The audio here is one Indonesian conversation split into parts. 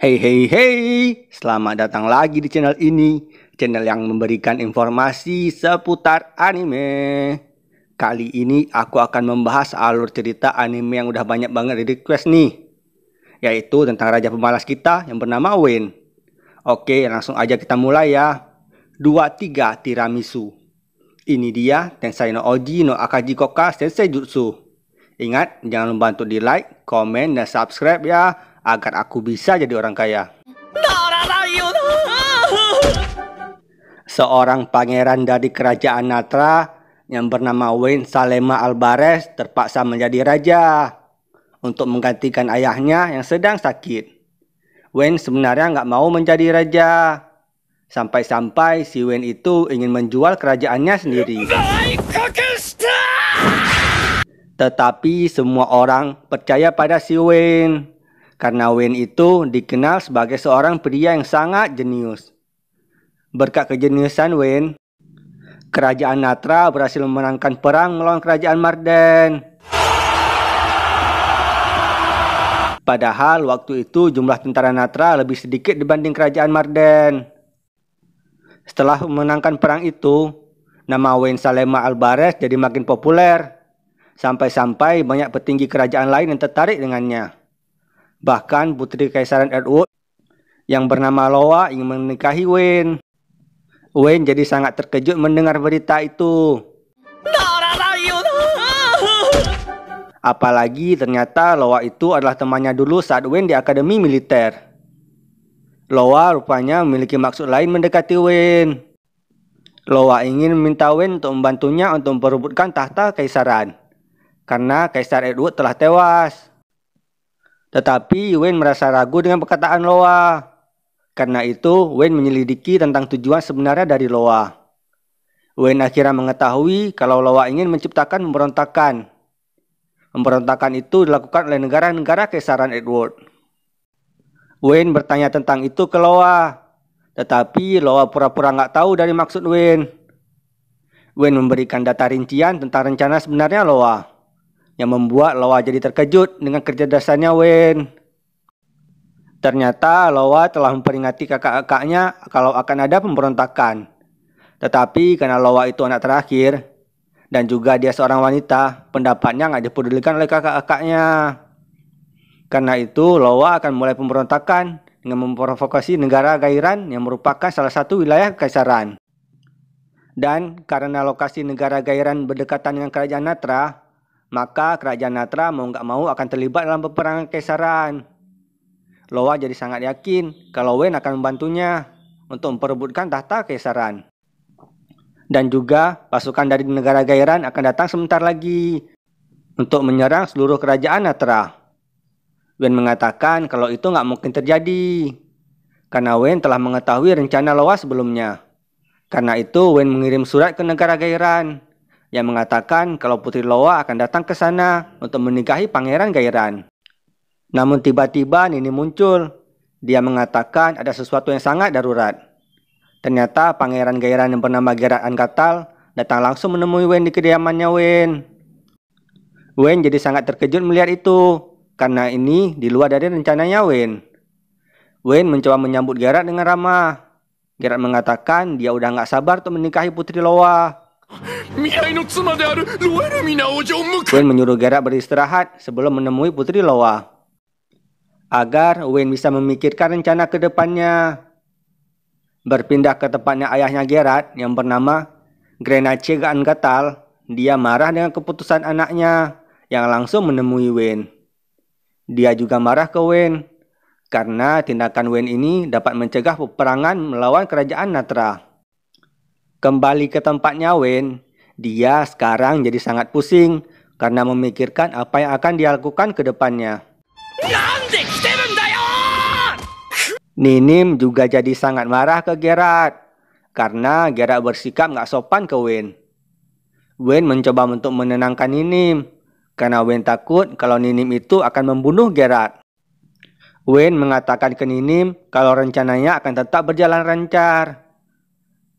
Hey hey hey, selamat datang lagi di channel ini, channel yang memberikan informasi seputar anime. Kali ini aku akan membahas alur cerita anime yang udah banyak banget di request nih, yaitu tentang raja pemalas kita yang bernama Wayne. Oke, langsung aja kita mulai ya. 23 Tiramisu. Ini dia Tensai no Oji no Akaji Koka Sensei Jutsu. Ingat, jangan lupa untuk di like, komen, dan subscribe ya, agar aku bisa jadi orang kaya. Seorang pangeran dari kerajaan Natra yang bernama Wayne Salema Alvarez terpaksa menjadi raja untuk menggantikan ayahnya yang sedang sakit. Wayne sebenarnya nggak mau menjadi raja. Sampai-sampai si Wayne itu ingin menjual kerajaannya sendiri. Tetapi semua orang percaya pada si Wayne, karena Wayne itu dikenal sebagai seorang pria yang sangat jenius. Berkat kejeniusan Wayne, kerajaan Natra berhasil memenangkan perang melawan kerajaan Marden. Padahal waktu itu jumlah tentara Natra lebih sedikit dibanding kerajaan Marden. Setelah memenangkan perang itu, nama Wayne Salema Alvarez jadi makin populer. Sampai-sampai banyak petinggi kerajaan lain yang tertarik dengannya. Bahkan putri Kaisaran Edward yang bernama Loa ingin menikahi Wayne. Wayne jadi sangat terkejut mendengar berita itu. Apalagi ternyata Loa itu adalah temannya dulu saat Wayne di akademi militer. Loa rupanya memiliki maksud lain mendekati Wayne. Loa ingin meminta Wayne untuk membantunya untuk memperebutkan tahta kaisaran, karena Kaisar Edward telah tewas. Tetapi Wayne merasa ragu dengan perkataan Loa. Karena itu Wayne menyelidiki tentang tujuan sebenarnya dari Loa. Wayne akhirnya mengetahui kalau Loa ingin menciptakan pemberontakan. Pemberontakan itu dilakukan oleh negara-negara Kaisaran Edward. Wayne bertanya tentang itu ke Loa. Tetapi Loa pura-pura nggak tahu dari maksud Wayne. Wayne memberikan data rincian tentang rencana sebenarnya Loa, yang membuat Loa jadi terkejut dengan kecerdasannya Wayne. Ternyata Loa telah memperingati kakak-kakaknya kalau akan ada pemberontakan. Tetapi karena Loa itu anak terakhir, dan juga dia seorang wanita, pendapatnya nggak dipedulikan oleh kakak-kakaknya. Karena itu Loa akan mulai pemberontakan dengan memprovokasi negara Gairan yang merupakan salah satu wilayah kekaisaran. Dan karena lokasi negara Gairan berdekatan dengan kerajaan Natra, maka kerajaan Natra mau nggak mau akan terlibat dalam peperangan kekaisaran. Loa jadi sangat yakin kalau Wayne akan membantunya untuk memperebutkan tahta kekaisaran. Dan juga pasukan dari negara Gairan akan datang sebentar lagi untuk menyerang seluruh kerajaan Natra. Wayne mengatakan kalau itu nggak mungkin terjadi, karena Wayne telah mengetahui rencana Loa sebelumnya. Karena itu Wayne mengirim surat ke negara Gairan yang mengatakan kalau putri Loa akan datang ke sana untuk menikahi pangeran Gairan. Namun tiba-tiba Nini muncul. Dia mengatakan ada sesuatu yang sangat darurat. Ternyata pangeran Gairan yang bernama Gerard Ankatal datang langsung menemui Wayne di kediamannya Wayne. Wayne jadi sangat terkejut melihat itu, karena ini di luar dari rencananya Wayne. Wayne mencoba menyambut Gerard dengan ramah. Gerard mengatakan dia udah nggak sabar untuk menikahi putri Loa. Wayne menyuruh Gerard beristirahat sebelum menemui putri Loa, agar Wayne bisa memikirkan rencana ke depannya. Berpindah ke tempatnya ayahnya Gerard yang bernama Grenache Ankatal, dia marah dengan keputusan anaknya yang langsung menemui Wayne. Dia juga marah ke Wayne karena tindakan Wayne ini dapat mencegah peperangan melawan kerajaan Natra. Kembali ke tempatnya Wayne, dia sekarang jadi sangat pusing karena memikirkan apa yang akan dia lakukan ke depannya. Ninim juga jadi sangat marah ke Gerard karena Gerard bersikap nggak sopan ke Wayne. Wayne mencoba untuk menenangkan Ninim karena Wayne takut kalau Ninim itu akan membunuh Gerard. Wayne mengatakan ke Ninim kalau rencananya akan tetap berjalan lancar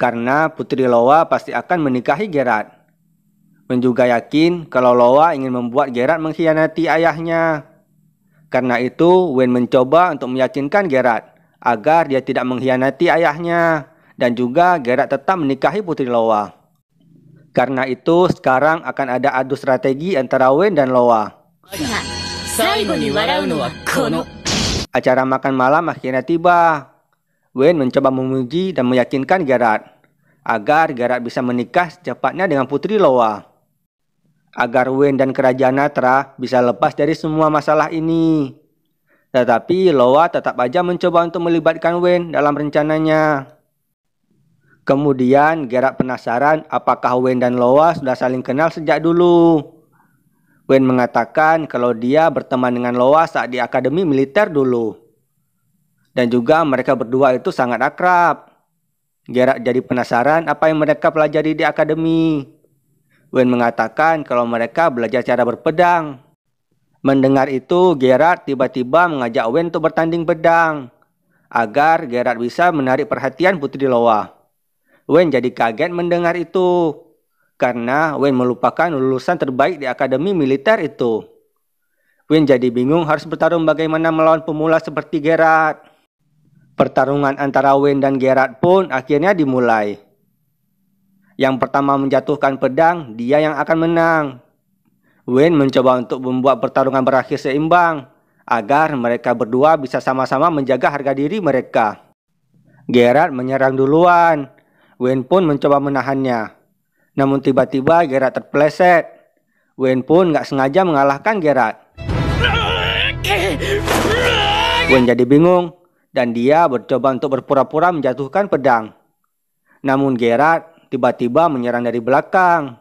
karena putri Loa pasti akan menikahi Gerard. Wayne juga yakin kalau Loa ingin membuat Gerard mengkhianati ayahnya. Karena itu, Wen mencoba untuk meyakinkan Gerard agar dia tidak mengkhianati ayahnya dan juga Gerard tetap menikahi Putri Loa. Karena itu, sekarang akan ada adu strategi antara Wen dan Loa. Acara makan malam akhirnya tiba. Wen mencoba memuji dan meyakinkan Gerard agar Gerard bisa menikah secepatnya dengan Putri Loa. Agar Wen dan kerajaan Natra bisa lepas dari semua masalah ini. Tetapi Loa tetap aja mencoba untuk melibatkan Wen dalam rencananya. Kemudian Gerard penasaran apakah Wen dan Loa sudah saling kenal sejak dulu. Wen mengatakan kalau dia berteman dengan Loa saat di akademi militer dulu. Dan juga mereka berdua itu sangat akrab. Gerard jadi penasaran apa yang mereka pelajari di akademi. Wen mengatakan kalau mereka belajar cara berpedang. Mendengar itu, Gerard tiba-tiba mengajak Wen untuk bertanding pedang agar Gerard bisa menarik perhatian Putri Loa. Wen jadi kaget mendengar itu karena Wen melupakan lulusan terbaik di akademi militer itu. Wen jadi bingung harus bertarung bagaimana melawan pemula seperti Gerard. Pertarungan antara Wen dan Gerard pun akhirnya dimulai. Yang pertama menjatuhkan pedang, dia yang akan menang. Wen mencoba untuk membuat pertarungan berakhir seimbang agar mereka berdua bisa sama-sama menjaga harga diri mereka. Gerard menyerang duluan. Wen pun mencoba menahannya. Namun tiba-tiba Gerard terpeleset. Wen pun gak sengaja mengalahkan Gerard. Wen jadi bingung dan dia mencoba untuk berpura-pura menjatuhkan pedang. Namun Gerard tiba-tiba menyerang dari belakang.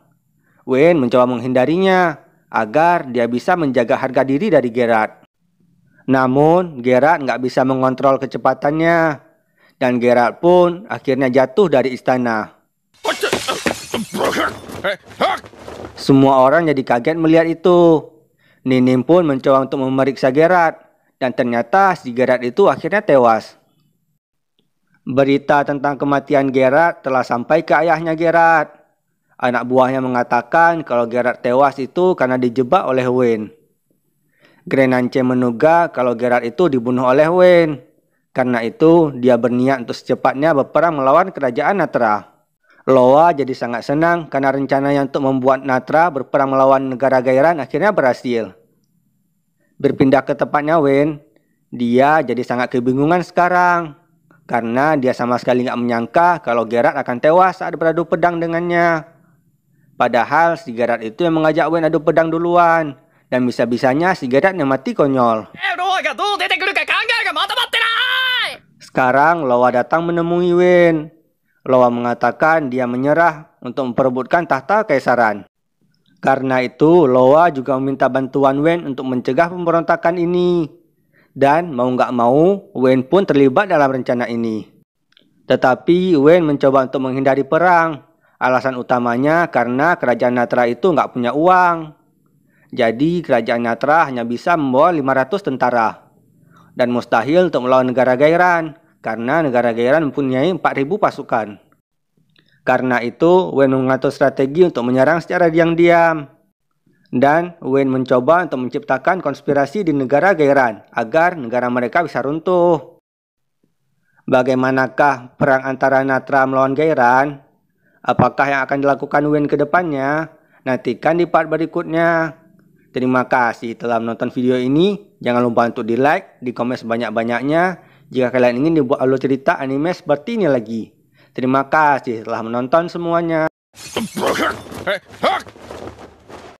Wen mencoba menghindarinya agar dia bisa menjaga harga diri dari Gerard. Namun Gerard nggak bisa mengontrol kecepatannya dan Gerard pun akhirnya jatuh dari istana. Semua orang jadi kaget melihat itu. Ninim pun mencoba untuk memeriksa Gerard dan ternyata si Gerard itu akhirnya tewas. Berita tentang kematian Gerard telah sampai ke ayahnya Gerard. Anak buahnya mengatakan kalau Gerard tewas itu karena dijebak oleh Wen. Grenance menduga kalau Gerard itu dibunuh oleh Wen. Karena itu dia berniat untuk secepatnya berperang melawan kerajaan Natra. Loa jadi sangat senang karena rencananya untuk membuat Natra berperang melawan negara Gairan akhirnya berhasil. Berpindah ke tempatnya Wen, dia jadi sangat kebingungan sekarang. Karena dia sama sekali nggak menyangka kalau Gerard akan tewas saat beradu pedang dengannya. Padahal si Gerard itu yang mengajak Wen adu pedang duluan. Dan bisa-bisanya si Gerard yang mati konyol. Sekarang Loa datang menemui Wen. Loa mengatakan dia menyerah untuk memperebutkan tahta kekaisaran. Karena itu Loa juga meminta bantuan Wen untuk mencegah pemberontakan ini. Dan mau nggak mau, Wen pun terlibat dalam rencana ini. Tetapi Wen mencoba untuk menghindari perang. Alasan utamanya karena kerajaan Natra itu nggak punya uang. Jadi kerajaan Natra hanya bisa membawa 500 tentara. Dan mustahil untuk melawan negara Gairan, karena negara Gairan mempunyai 4.000 pasukan. Karena itu, Wen mengatur strategi untuk menyerang secara diam-diam. Dan Wen mencoba untuk menciptakan konspirasi di negara Gairan agar negara mereka bisa runtuh. Bagaimanakah perang antara Natra melawan Gairan? Apakah yang akan dilakukan Wen ke depannya? Nantikan di part berikutnya. Terima kasih telah menonton video ini. Jangan lupa untuk di like, di komen sebanyak-banyaknya jika kalian ingin dibuat alur cerita anime seperti ini lagi. Terima kasih telah menonton semuanya.